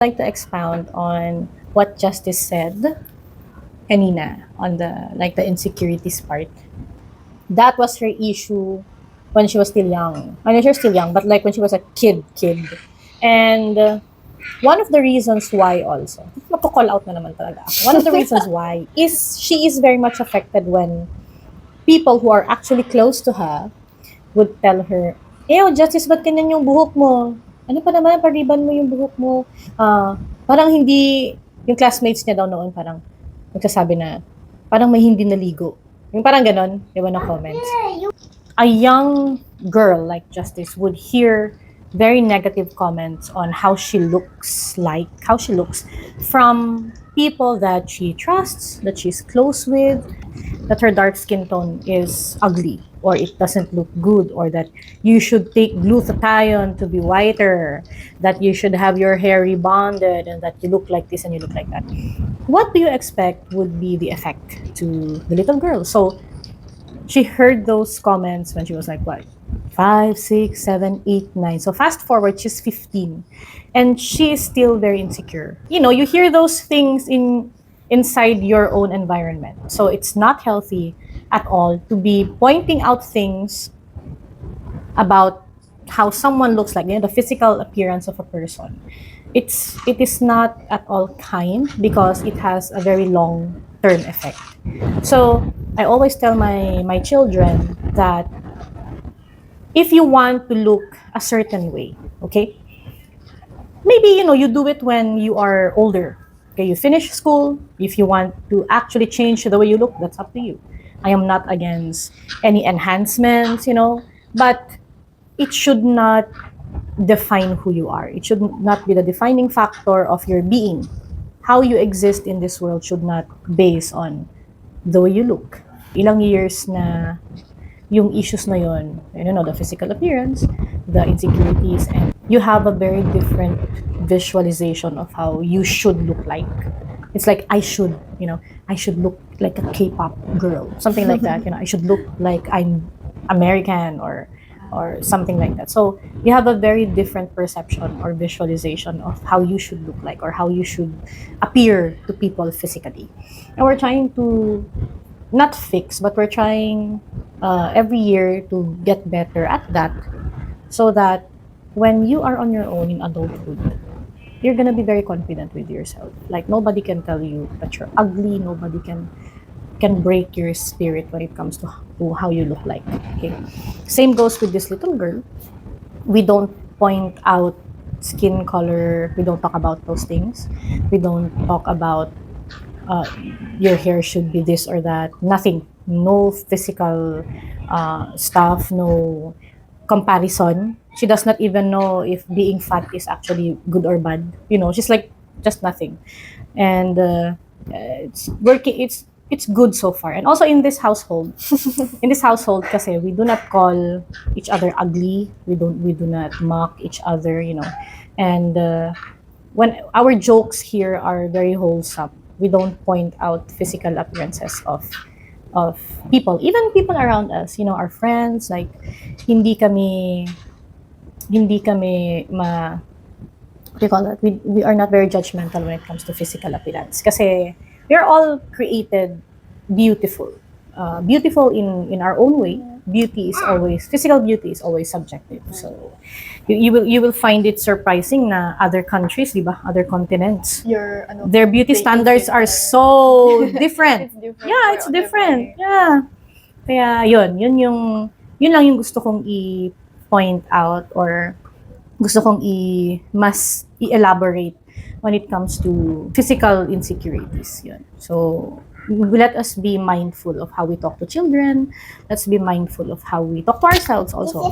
Like to expound on what Justice said kanina on the insecurities part. That was her issue when she was still young. I know she was still young, but like when she was a kid. And one of the reasons why also, magko-call out na naman talaga ako. One of the reasons why is she is very much affected when people who are actually close to her would tell her, Justice, ba't ganyan yung buhok mo? Ano pa naman, pariban mo yung buhok mo. Parang hindi, yung classmates niya daw noon parang nagsasabi na, parang may hindi naligo. Yung parang ganon, di ba, na comments. A young girl like Justice would hear very negative comments on how she looks from people that she trusts, that she's close with, that her dark skin tone is ugly or it doesn't look good, or that you should take glutathione to be whiter, that you should have your hair rebonded, and that you look like this and you look like that. What do you expect would be the effect to the little girl? So she heard those comments when she was like, what, 5, 6, 7, 8, 9. So fast forward, she's 15. And she is still very insecure. You hear those things inside your own environment. So it's not healthy at all to be pointing out things about how someone looks like, the physical appearance of a person. It is not at all kind because it has a very long-term effect. So I always tell my children that if you want to look a certain way, okay, maybe you do it when you are older. Okay, you finish school. If you want to actually change the way you look, that's up to you. I am not against any enhancements, but it should not define who you are. It should not be the defining factor of your being. How you exist in this world should not base on the way you look. Ilang years na yung issues na yon, the physical appearance, the insecurities, and you have a very different visualization of how you should look like. It's like I should look like a K-pop girl, something like that. I should look like I'm American or something like that. So you have a very different perception or visualization of how you should look like or how you should appear to people physically. And we're trying to not fix, but we're trying every year to get better at that, so that when you are on your own in adulthood, you're gonna be very confident with yourself. Like nobody can tell you that you're ugly. Nobody can break your spirit when it comes to how you look like. Okay, same goes with this little girl. We don't point out skin color. We don't talk about those things. We don't talk about your hair should be this or that. Nothing. No physical stuff. No comparison. She does not even know if being fat is actually good or bad. She's like just nothing. And it's working. It's good so far. And also in this household, kasi we do not call each other ugly. We do not mock each other. And when our jokes here are very wholesome, we don't point out physical appearances of people, even people around us, our friends. Like hindi kami what do you call that? We are not very judgmental when it comes to physical appearance kasi we're all created beautiful. Beautiful in our own way. Physical beauty is always subjective. So you will find it surprising na other countries, di ba? Other continents, their beauty standards are so different. It's different. Yeah. Kaya yun lang yung gusto kong i-point out, or gusto kong mas i-elaborate when it comes to physical insecurities. Yun. So let us be mindful of how we talk to children. Let's be mindful of how we talk to ourselves also.